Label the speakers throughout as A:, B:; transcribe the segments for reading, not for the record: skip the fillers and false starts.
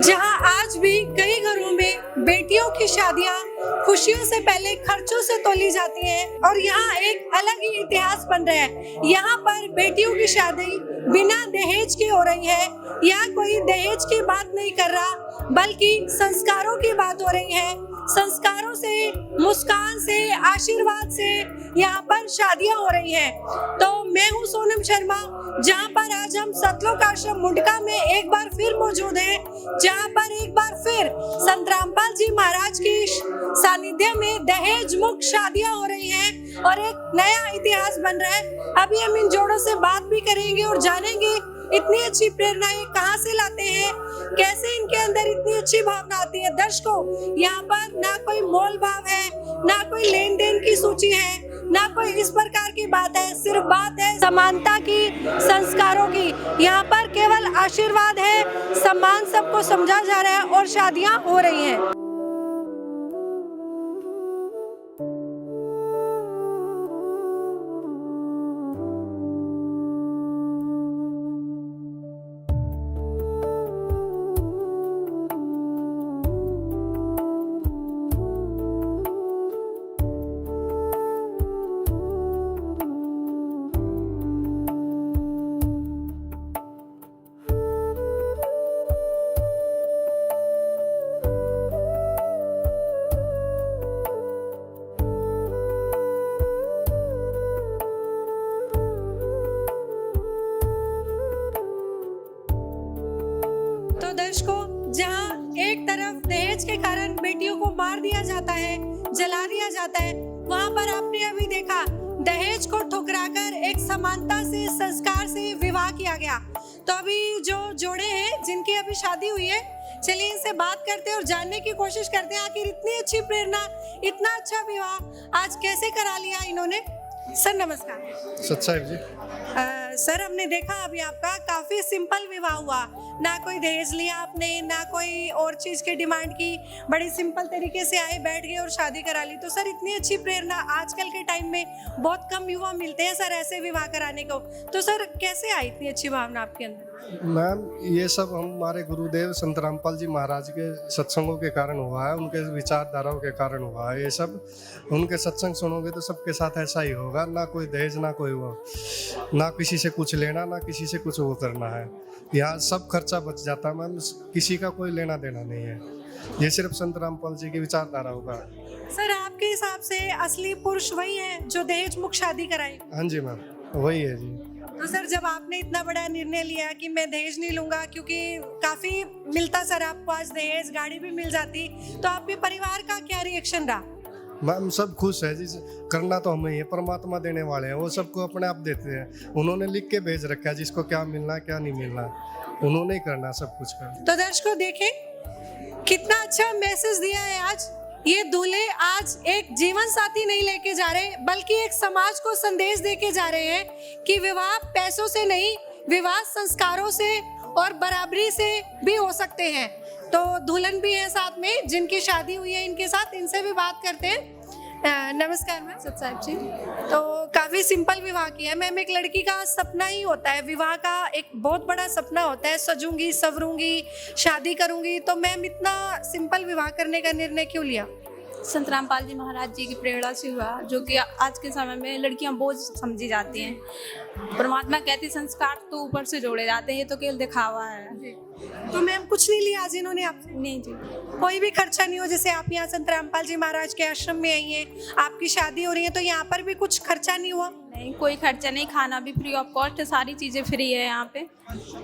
A: जहां आज भी कई घरों में बेटियों की शादियां खुशियों से पहले खर्चों से तोली जाती हैं और यहाँ एक अलग ही इतिहास बन रहा है। यहाँ पर बेटियों की शादी बिना दहेज के हो रही है। यहाँ कोई दहेज की बात नहीं कर रहा बल्कि संस्कारों की बात हो रही है। संस्कारों से, मुस्कान से, आशीर्वाद से यहाँ पर शादियां हो रही हैं। तो मैं हूँ सोनम शर्मा, जहाँ पर आज हम सतलोक आश्रम मुंडका में एक बार फिर मौजूद हैं, जहाँ पर एक बार फिर संत रामपाल जी महाराज की सानिध्य में दहेज मुक्त शादियां हो रही हैं और एक नया इतिहास बन रहा है। अभी हम इन जोड़ों से बात भी करेंगे और जानेंगे इतनी अच्छी प्रेरणाएं कहाँ से लाते हैं, कैसे इनके अंदर इतनी अच्छी भावना आती है। दर्शकों, यहाँ पर ना कोई मोल भाव है, ना कोई लेन देन की सूची है, ना कोई इस प्रकार की बात है। सिर्फ बात है समानता की, संस्कारों की। यहाँ पर केवल आशीर्वाद है, सम्मान सबको समझा जा रहा है और शादियां हो रही हैं। तो दर्शकों, जहां एक तरफ दहेज के कारण बेटियों को मार दिया जाता है, जला दिया जाता है, वहां पर आपने अभी देखा दहेज को ठुकराकर एक समानता से, संस्कार से विवाह किया गया। तो अभी जो जोड़े हैं जिनकी अभी शादी हुई है, चलिए इनसे बात करते हैं और जानने की कोशिश करते हैं आखिर इतनी अच्छी प्रेरणा, इतना अच्छा विवाह आज कैसे करा लिया इन्होंने। सर नमस्कार।
B: सत साहिब जी।
A: सर, हमने देखा अभी आपका काफी सिंपल विवाह हुआ, ना कोई दहेज लिया आपने, ना कोई और चीज की डिमांड की, बड़ी सिंपल तरीके से आए, बैठ गए और शादी करा ली। तो सर, इतनी अच्छी प्रेरणा आजकल के टाइम में बहुत कम युवा मिलते हैं सर ऐसे विवाह कराने को। तो सर, कैसे आई इतनी अच्छी भावना आपके अंदर?
B: मैम, ये सब हमारे गुरुदेव संत रामपाल जी महाराज के सत्संगों के कारण हुआ है, उनके विचारधाराओं के कारण हुआ है। ये सब उनके सत्संग सुनोगे तो सबके साथ ऐसा ही होगा। ना कोई दहेज, ना कोई वो, ना किसी से कुछ लेना, ना किसी से कुछ वो करना है। यहाँ सब खर्चा बच जाता है मैम, किसी का कोई लेना देना नहीं है। ये सिर्फ संत रामपाल जी की विचारधारा होगा।
A: सर, आपके हिसाब से असली पुरुष वही है जो दहेज मुक्त शादी कराए?
B: हाँ जी मैम, वही है जी।
A: तो सर, जब आपने इतना बड़ा निर्णय लिया कि मैं दहेज नहीं लूंगा, क्योंकि काफी मिलता सर आपको आज दहेज, गाड़ी भी मिल जाती, तो आपके परिवार का क्या रिएक्शन रहा?
B: मैम, सब खुश है जी। करना तो हमें ही है, परमात्मा देने वाले हैं, वो सबको अपने आप देते हैं। उन्होंने लिख के भेज रखा है जिसको क्या मिलना है, क्या नहीं मिलना, उन्होंने ही करना सब कुछ का।
A: तो दर्शकों, देखें कितना अच्छा मैसेज दिया है आज। ये दूल्हे आज एक जीवन साथी नहीं लेके जा रहे, बल्कि एक समाज को संदेश देके जा रहे हैं कि विवाह पैसों से नहीं, विवाह संस्कारों से और बराबरी से भी हो सकते हैं। तो दुल्हन भी है साथ में जिनकी शादी हुई है, इनके साथ, इनसे भी बात करते हैं। नमस्कार मैम। सत साहिब जी। तो काफी सिंपल विवाह किया है मैम। एक लड़की का सपना ही होता है, विवाह का एक बहुत बड़ा सपना होता है, सजूंगी, सवरूंगी, शादी करूंगी। तो मैम, इतना सिंपल विवाह करने का निर्णय क्यों लिया?
C: संत रामपाल जी महाराज जी की प्रेरणा से हुआ, जो कि आज के समय में लड़कियां बोझ समझी जाती हैं। परमात्मा कहते संस्कार तो ऊपर से जोड़े जाते हैं, ये तो केवल दिखावा है।
A: तो मैम, कुछ नहीं लिया आज इन्होंने आपसे?
C: नहीं जी,
A: कोई भी खर्चा नहीं हो? जैसे आप यहाँ संत रामपाल जी महाराज के आश्रम में आई हैं, आपकी शादी हो रही है, तो यहाँ पर भी कुछ खर्चा नहीं हुआ?
C: नहीं, कोई खर्चा नहीं, खाना भी फ्री ऑफ कॉस्ट, सारी चीजें फ्री है यहाँ पे।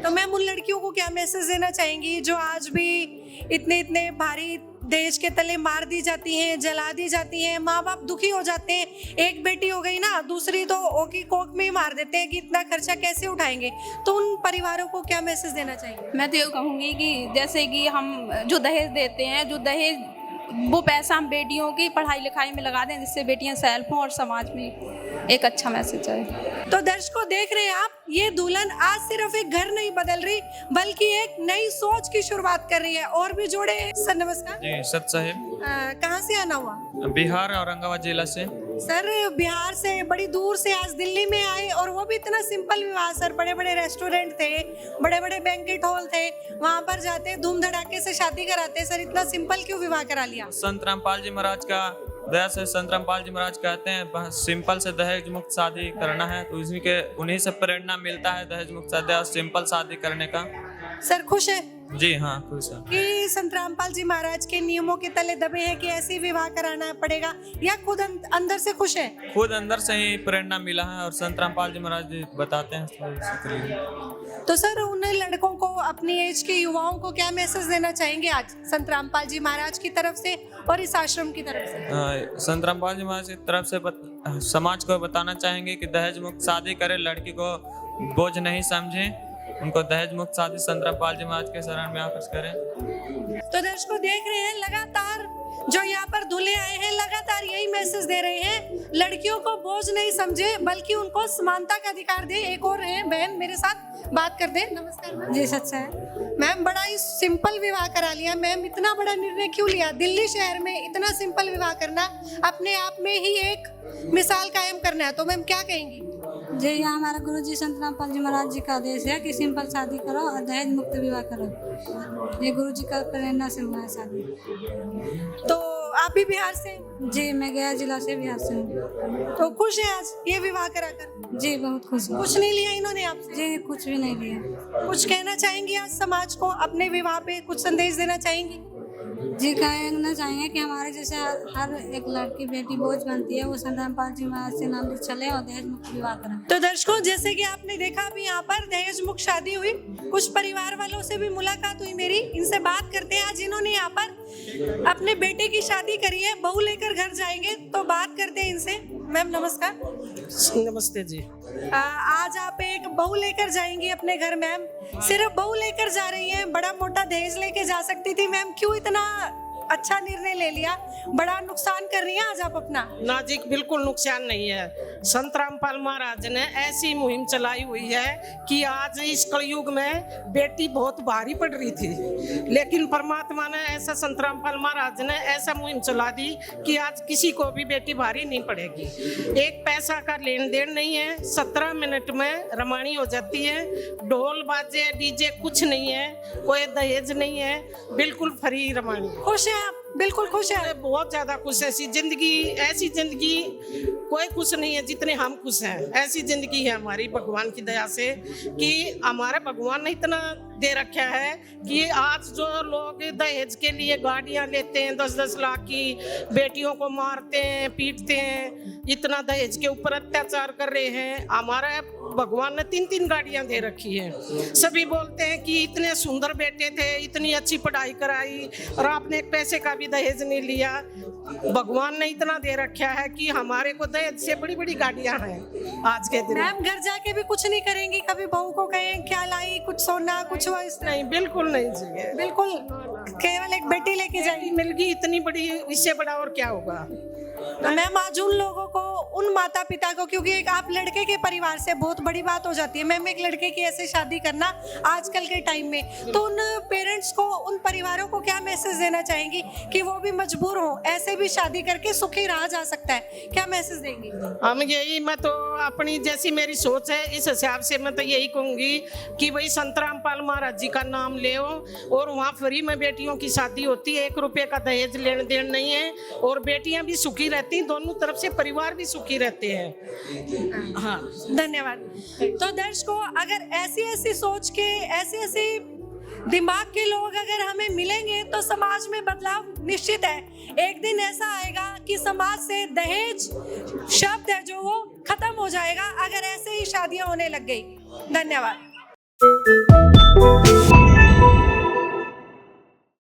A: तो मैम, उन लड़कियों को क्या मैसेज देना चाहेंगी जो आज भी इतने भारी दहेज के तले मार दी जाती हैं, जला दी जाती हैं, माँ बाप दुखी हो जाते हैं। एक बेटी हो गई ना, दूसरी तो ओकी कोक में ही मार देते हैं कि इतना खर्चा कैसे उठाएंगे। तो उन परिवारों को क्या मैसेज देना चाहिए?
C: मैं तो ये कहूँगी कि जैसे कि हम जो दहेज देते हैं, जो दहेज, वो पैसा हम बेटियों की पढ़ाई लिखाई में लगा दें, जिससे बेटियां सेल्फ हों और समाज में एक अच्छा मैसेज है।
A: तो दर्शकों, देख रहे हैं आप, ये दुल्हन आज सिर्फ एक घर नहीं बदल रही, बल्कि एक नई सोच की शुरुआत कर रही है। और भी जोड़े हैं। सर नमस्कार।
D: जी, सत साहिब।
A: कहाँ से आना हुआ?
D: बिहार औरंगाबाद जिला से।
A: सर बिहार से बड़ी दूर से आज दिल्ली में आए और वो भी इतना सिंपल विवाह सर, बड़े बड़े रेस्टोरेंट थे, बड़े बड़े बैंकेट हॉल थे, वहाँ पर जाते धूम धड़ाके से शादी कराते सर, इतना सिंपल क्यों विवाह करा लिया?
D: संत रामपाल जी महाराज का दया से संत रामपाल जी महाराज कहते हैं बस सिंपल से दहेज मुक्त शादी करना है, तो उन्हीं से प्रेरणा मिलता है दहेज मुक्त शादी और सिंपल शादी करने का।
A: सर खुश है
D: जी हाँ, खुश है
A: कि संत रामपाल जी महाराज के नियमों के तले दबे हैं कि ऐसे विवाह कराना पड़ेगा, या खुद अंदर से खुश है?
D: खुद अंदर से ही प्रेरणा मिला है और संत रामपाल जी महाराज जी बताते हैं तो इसी के लिए।
A: तो सर उन लड़कों को, अपनी एज के युवाओं को क्या मैसेज देना चाहेंगे आज संत रामपाल जी महाराज की तरफ से और इस आश्रम की तरफ से?
D: संत रामपाल जी महाराज की तरफ से समाज को बताना चाहेंगे कि दहेज मुक्त शादी करे, लड़की को बोझ नहीं समझे, उनको दहेज मुक्त शादी संत रामपाल जी महाराज के शरण में आकर करें।
A: तो दर्शकों देख रहे हैं लगातार जो यहाँ पर दूल्हे आए हैं लगातार यही मैसेज दे रहे हैं, लड़कियों को बोझ नहीं समझे बल्कि उनको समानता का अधिकार दे। एक और है बहन मेरे साथ बात कर दे। नमस्कार मैम।
E: जी सच्चा है
A: मैम, बड़ा ही सिंपल विवाह करा लिया मैम, इतना बड़ा निर्णय क्यों लिया? दिल्ली शहर में इतना सिंपल विवाह करना अपने आप में ही एक मिसाल कायम करना है, तो मैम क्या कहेंगी?
E: जी यहाँ हमारा गुरु जी संत रामपाल जी महाराज जी का आदेश है कि सिंपल शादी करो और दहेज मुक्त विवाह करो। ये गुरु जी का प्रेरणा से हुआ है शादी।
A: तो आप भी बिहार से?
E: जी मैं गया जिला से, बिहार से हूँ।
A: तो खुश है आज ये विवाह कराकर?
E: जी बहुत खुश हूँ।
A: कुछ नहीं लिया इन्होंने आपसे?
E: जी कुछ भी नहीं लिया।
A: कुछ कहना चाहेंगी आज समाज को, अपने विवाह पे कुछ संदेश देना चाहेंगी?
E: जी कहना चाहेंगे कि हमारे जैसे हर एक लड़की बेटी बोझ बनती है, वो संत रामपाल जी महाराज से नाम ले चले और दहेज मुक्त विवाह करें।
A: तो दर्शकों जैसे कि आपने देखा अभी यहाँ पर दहेज मुक्त शादी हुई, कुछ परिवार वालों से भी मुलाकात हुई मेरी, इनसे बात करते हैं। आज इन्होंने यहाँ पर अपने बेटे की शादी करी है, बहू लेकर घर जाएंगे, तो बात करते हैं इनसे। मैम नमस्कार।
F: नमस्ते जी।
A: आज आप एक बहू लेकर जाएंगी अपने घर मैम, सिर्फ बहू लेकर जा रही हैं, बड़ा मोटा दहेज लेके जा सकती थी मैम, क्यों इतना अच्छा निर्णय ले लिया? बड़ा नुकसान कर रही हैं आज आप अपना।
F: ना जी बिल्कुल नुकसान नहीं है। संत रामपाल महाराज ने ऐसी मुहिम चलाई हुई है कि आज इस कलयुग में बेटी बहुत भारी पड़ रही थी, लेकिन परमात्मा ने ऐसा, संत रामपाल महाराज ने ऐसा मुहिम चला दी कि आज किसी को भी बेटी भारी नहीं पड़ेगी। एक पैसा का लेन देन नहीं है, 17 मिनट में रमानी हो जाती है, ढोल बाजे डीजे कुछ नहीं है, कोई दहेज नहीं है, बिल्कुल फ्री रमानी।
A: खुश है आप? बिल्कुल खुश है?
F: बहुत ज्यादा खुश है। ऐसी जिंदगी कोई खुश नहीं है जितने हम खुश हैं। ऐसी जिंदगी है हमारी भगवान की दया से कि हमारे भगवान ने इतना दे रखा है कि आज जो लोग दहेज के लिए गाड़ियां लेते हैं 10-10 लाख की, बेटियों को मारते हैं पीटते हैं, इतना दहेज के ऊपर अत्याचार कर रहे हैं, हमारे भगवान ने 3-3 गाड़ियां दे रखी है। सभी बोलते हैं कि इतने सुंदर बेटे थे, इतनी अच्छी पढ़ाई कराई और आपने एक पैसे का भी दहेज नहीं लिया। भगवान ने इतना दे रखा है कि हमारे को दहेज से बड़ी बड़ी गाड़ियां हैं आज के दिन।
A: मैम घर जाके भी कुछ नहीं करेंगी? कभी बहू को कहें क्या लाई, कुछ सोना कुछ हुआ?
F: नहीं बिल्कुल नहीं जी,
A: बिल्कुल, केवल एक बेटी लेके जाएगी।
F: मिल गई इतनी बड़ी, इससे बड़ा और क्या होगा।
A: तो मैम आज उन लोगों को, उन माता पिता को, क्योंकि एक आप लड़के के परिवार से बहुत बड़ी बात हो जाती है मैम, एक लड़के की ऐसे शादी करना आजकल के टाइम में, तो उन पेरेंट्स को, उन परिवारों को क्या मैसेज देना चाहेंगी कि वो भी मजबूर हो, ऐसे भी शादी करके सुखी रहा जा सकता है, क्या मैसेज देंगी?
F: हम यही, मैं तो अपनी जैसी मेरी सोच है इस हिसाब से मैं तो यही कहूँगी कि भाई संत रामपाल महाराज जी का नाम ले और वहाँ फ्री में बेटियों की शादी होती है, 1 रुपये का दहेज लेन देन नहीं है, और बेटियाँ भी सुखी रहती हैं, दोनों तरफ से परिवार भी सुखी रहते हैं। हाँ
A: धन्यवाद। तो दर्शकों अगर ऐसी सोच के, ऐसे दिमाग के लोग अगर हमें मिलेंगे तो समाज में बदलाव निश्चित है। एक दिन ऐसा आएगा कि समाज से दहेज शब्द है जो वो खत्म हो जाएगा, अगर ऐसे ही शादियां होने लग गई। धन्यवाद।